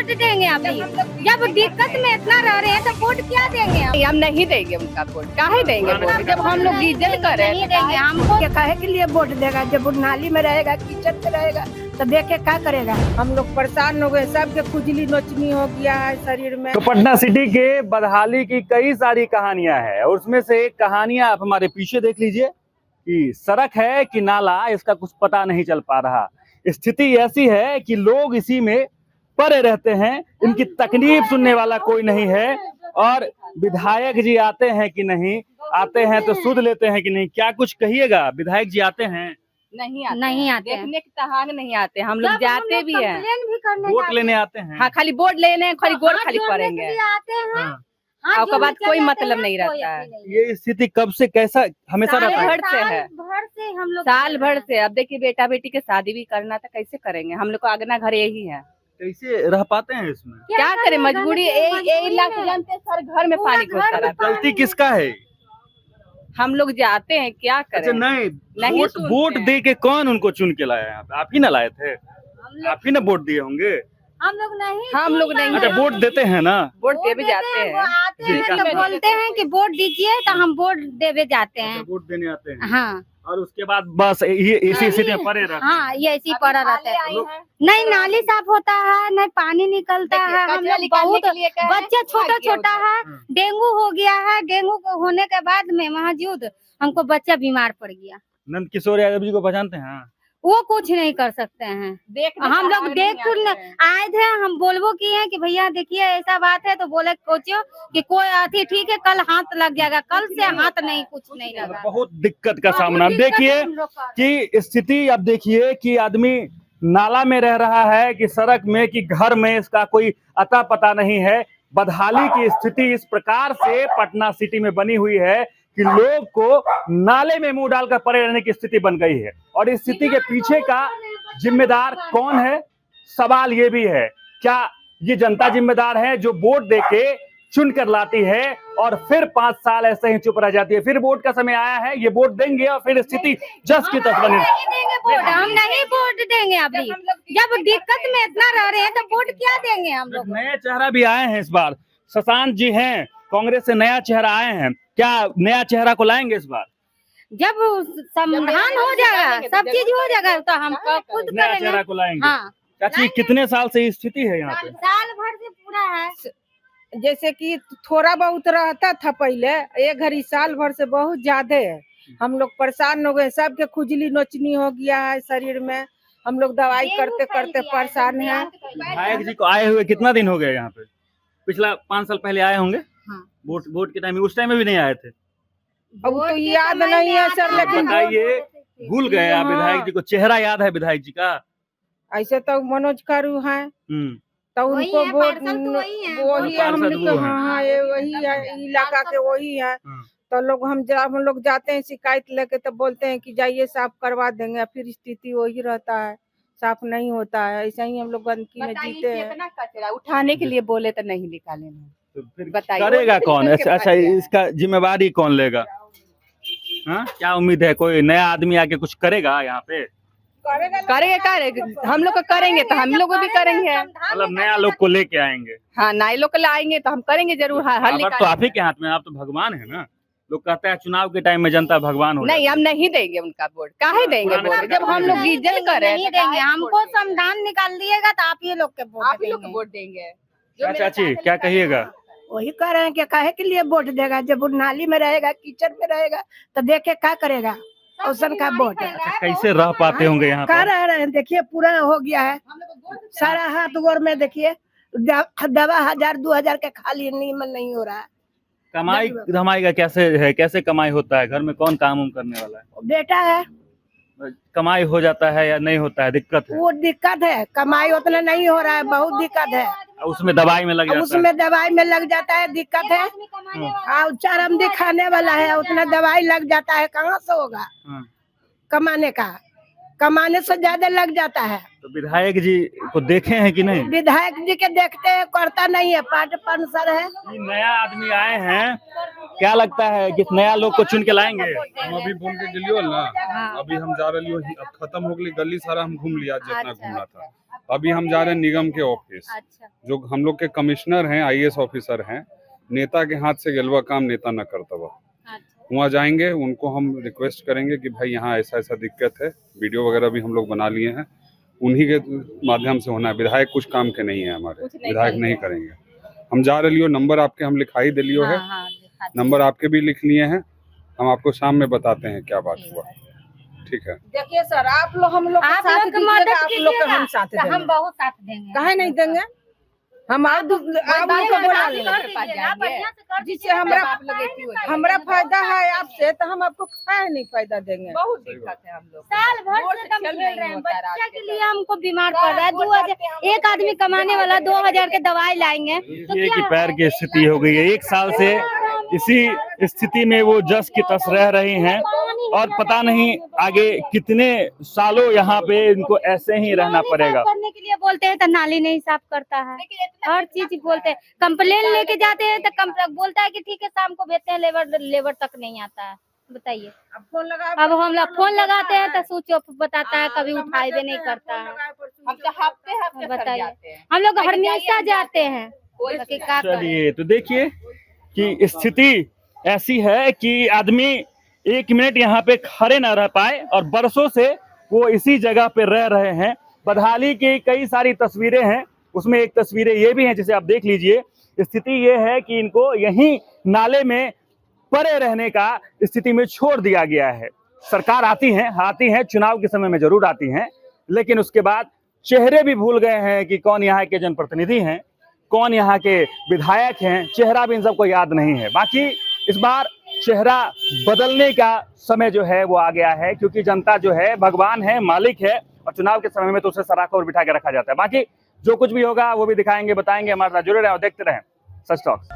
Vote देंगे अभी? जब दिक्कत में इतना रह रहे हैं तो वोट क्या देंगे हम नहीं देंगे उनका वोट, काहे देंगे वोट जब हम लोग डीजल कर रहे नहीं देंगे हमको। काहे के लिए वोट देगा? जब नाली में रहेगा, किचन में रहेगा तो देख के क्या करेगा? हम लोग परेशान हो गए, सबके खुजली नोचनी हो गया है शरीर में। तो पटना सिटी के बदहाली की कई सारी कहानियां हैं और उसमें से एक कहानियां आप हमारे पीछे देख लीजिए कि सड़क है कि नाला, इसका कुछ पता नहीं चल पा रहा। स्थिति ऐसी है कि लोग इसी में पड़े रहते हैं, इनकी तकलीफ सुनने वाला कोई नहीं है। और विधायक जी आते हैं कि नहीं आते हैं, तो सुध लेते हैं कि नहीं, क्या कुछ कहिएगा? विधायक जी आते हैं? नहीं आते देखने के तहांग नहीं आते, हम लोग जाते भी हैं, वोट लेने आते हैं। हाँ खाली वोट लेने, खाली गोड़ खाली करेंगे, आते हैं। हाँ, उसके बाद कोई मतलब नहीं रहता है। ये स्थिति कब से कैसा हमेशा रहता है? भर से है, भर से हम लोग साल भर से। अब देखिए बेटा बेटी के शादी भी करना था, कैसे करेंगे? हम लोग को अगना घर यही है, कैसे रह पाते हैं इसमें? क्या करें? मजबूरी। एक लाख जानते सर, घर में पानी घुसता रहता है। गलती किसका है? हम लोग जाते हैं, क्या अच्छा करें? नहीं, सुनते वोट हैं। दे के कौन उनको चुन के लाया यहाँ पे? आप ही ना लाए थे, आप ही ना वोट दिए होंगे। हम लोग नहीं अच्छा वोट देते हैं ना? वोट दे भी जाते वो हैं। आते हैं जी, तो बोलते हैं कि वोट दीजिए, तो हम वोट देवे जाते अच्छा, हैं। वोट देने आते हैं हाँ और उसके बाद बस ये इसी स्थिति में पड़े रहते हैं। हाँ, ये ऐसी पड़ा रहता है। नहीं नाली साफ होता है, नहीं पानी निकलता है। हम लोग बहुत बच्चे छोटा छोटा है, डेंगू हो गया है। डेंगू को होने के बाद में मौजूद हमको बच्चा बीमार पड़ गया। नंद किशोर यादव जी को पहचानते हैं? वो कुछ नहीं कर सकते हैं। हम लोग देख आए थे, हम बोलबो किए हैं कि भैया देखिए ऐसा बात है, तो बोले कोचियो कि कोई आती ठीक है, कल हाथ लग जाएगा। कल से हाथ नहीं, कुछ नहीं लगा। बहुत दिक्कत का सामना देखिए कि स्थिति। अब देखिए कि आदमी नाला में रह रहा है कि सड़क में कि घर में, इसका कोई अता पता नहीं है। बदहाली की स्थिति इस प्रकार से पटना सिटी में बनी हुई है कि लोग को नाले में मुंह डालकर पड़े रहने की स्थिति बन गई है। और इस स्थिति के पीछे का जिम्मेदार कौन है? सवाल ये भी है, क्या ये जनता जिम्मेदार है जो वोट देके चुन कर लाती है और फिर 5 साल ऐसे ही चुप रह जाती है? फिर वोट का समय आया है, ये वोट देंगे और फिर स्थिति जस की तस बनी। हम नहीं वोट देंगे अभी। जब दिक्कत में इतना रह रहे हैं तो वोट क्या देंगे हम लोग? नए चेहरा भी आए हैं इस बार, शशांक जी हैं, कांग्रेस से नया चेहरा आए हैं। क्या नया चेहरा को लाएंगे इस बार? जब समाधान हो जाएगा, सब चीज हो जाएगा, तो हम खुद नया करेंगे। चेहरा को लाएंगे। हाँ, चाची कितने साल से ये स्थिति है यहाँ पे? साल भर से पूरा है। जैसे कि थोड़ा बहुत रहता था पहले, एक घड़ी साल भर से बहुत ज्यादा है। हम लोग परेशान हो गए, सबके खुजली नोचनी हो गया है शरीर में। हम लोग दवाई करते करते परेशान है। विधायक जी को आए हुए कितना दिन हो गया यहाँ पे? पिछला 5 साल पहले आए होंगे। हाँ। वोट के टाइम में, उस टाइम में भी नहीं आए थे? अब तो याद नहीं है सर, लेकिन बताइए, भूल गए आप? हाँ। विधायक जी को चेहरा याद है विधायक जी का? ऐसे तो मनोज कारू है, तो वही उनको है, वोट पार्षद तो वही है। वही है। हम पार्षद लोग वो हैं। हाँ, ये वही है, इलाका के वही है। तो हम लोग जाते हैं शिकायत लेके, तो बोलते हैं कि जाइए साफ करवा देंगे। फिर स्थिति वही रहता है, साफ नहीं होता है। ऐसा ही हम लोग गंदगी में जीते हैं। कितना कचरा उठाने के लिए बोले तो नहीं निकाले हैं। तो फिर बताइए करेगा कौन? अच्छा इसका जिम्मेवारी कौन लेगा? हाँ, क्या उम्मीद है कोई नया आदमी आके कुछ करेगा यहाँ पे? करेंगे हम लोग को करेंगे तो हम लोग भी करेंगे। मतलब नया लोग को लेके आएंगे। हाँ, नए लोग लाएंगे तो हम करेंगे जरूर। हल तो निकालेंगे। आप ही के हाथ में, आप तो भगवान है ना। लोग कहते हैं चुनाव के टाइम में जनता भगवान हो नहीं, हम नहीं देंगे उनका वोट, काहे देंगे वोट जब हम लोग डीजल कर रहे नहीं हैं? देंगे। हमको संविधान निकाल दिएगा तो आप ये लोग के वोट आप ही लोग को देंगे। वोट देंगे। क्या चाची क्या कहिएगा? वही कह रहे हैं कि काहे के लिए वोट देगा? जब वो नाली में रहेगा, किचन में रहेगा तो देख के क्या करेगा? औसन का वोट है। अच्छा, कैसे रह पाते होंगे यहाँ कह पर? रहे हैं, देखिए पूरा हो गया है सारा हाथ गोर में। देखिए दवा 1000-2000 के खाली नीमन नहीं हो रहा है। कमाई धमाई का कैसे है? कैसे कमाई होता है? घर में कौन काम उम करने वाला है? बेटा है, कमाई हो जाता है या नहीं होता है? दिक्कत है? वो दिक्कत है। कमाई उतना नहीं हो रहा है, बहुत दिक्कत है। उसमें दवाई में लग जाता है। उसमें दवाई में लग जाता है, दिक्कत है। और चरम दिखाने वाला है, उतना दवाई लग जाता है, कहाँ से होगा कमाने का? कमाने से ज्यादा लग जाता है। तो विधायक जी को देखे हैं कि नहीं? विधायक जी के देखते हैं, करता नहीं है, पार्ट पानसर है। ये नया आदमी आए हैं, क्या लगता है कि नया लोग को चुन के लाएंगे? हम अभी बोल के गेलियो ना, अभी हम जा रही हो, अब खत्म हो गई गली सारा हम घूम लिया जितना घूमना था। अभी हम जा रहे हैं निगम के ऑफिस। अच्छा जो हम लोग के कमिश्नर हैं, आईएएस ऑफिसर हैं, नेता के हाथ से गलवा काम नेता न करता हुआ। अच्छा वहाँ जाएंगे, उनको हम रिक्वेस्ट करेंगे कि भाई यहाँ ऐसा ऐसा दिक्कत है, वीडियो वगैरह भी हम लोग बना लिए हैं, उन्हीं के माध्यम से होना है। विधायक कुछ काम के नहीं है हमारे, कुछ नहीं विधायक नहीं करेंगे। हम जा रहे लियो, नंबर आपके हम लिखाई दे लियो है, हाँ दिखा दो। नंबर आपके भी लिख लिए हैं। हम आपको शाम में बताते हैं क्या बात हुआ, ठीक है। देखिए सर, आप लोग हम लोग आप साथ लोग दीजिएगा, मदद आप लोग का हम साथ कीजिएगा, तो हम देंगे। बहुत साथ देंगे। काहे नहीं देंगे? हम आप लोग को बोला नहीं। जिससे हमरा फायदा है आपसे, तो हम आपको काहे नहीं फायदा देंगे? बहुत दिक्कत है हम लोग। साल भर से हम खेल रहे हैं, बच्चा के लिए हमको बीमार पड़ रहा है। 2000 एक आदमी कमाने वाला 2000 के दवाई लाएंगे तो ये क्या कि पैर की स्थिति हो गई है। 1 साल से इसी स्थिति में वो जस की तस रह रही हैं और पता नहीं आगे कितने सालों यहाँ पे इनको ऐसे ही रहना पड़ेगा। करने के लिए बोलते हैं तो नाली नहीं साफ करता है, हर चीज बोलते हैं। कंप्लेन लेके जाते हैं तो बोलता है कि ठीक है शाम को भेजते हैं, लेबर तक नहीं आता है। बताइए, अब फोन लगा, अब हम लोग फोन लगाते हैं तो स्विच ऑफ बताता है, कभी उठाए नहीं करता है। हम तो हफ्ते बताइए। जाते हैं। हम लोग हमेशा जाते हैं, बाकी क्या करें। चलिए तो देखिए कि स्थिति ऐसी है कि आदमी 1 मिनट यहाँ पे खड़े न रह पाए और बरसों से वो इसी जगह पे रह रहे हैं। बदहाली की कई सारी तस्वीरें हैं, उसमें एक तस्वीरें ये भी हैं जिसे आप देख लीजिए। स्थिति ये है कि इनको यहीं नाले में पड़े रहने का स्थिति में छोड़ दिया गया है। सरकार आती है, चुनाव के समय में जरूर आती हैं, लेकिन उसके बाद चेहरे भी भूल गए हैं कि कौन यहाँ के जनप्रतिनिधि हैं, कौन यहाँ के विधायक हैं। चेहरा भी इन सबको याद नहीं है। बाकी इस बार चेहरा बदलने का समय जो है वो आ गया है, क्योंकि जनता जो है भगवान है, मालिक है, और चुनाव के समय में तो उसे सराखों पर बिठा के रखा जाता है। बाकी जो कुछ भी होगा वो भी दिखाएंगे, बताएंगे। हमारे साथ जुड़े रहें और देखते रहें सच टॉक्स।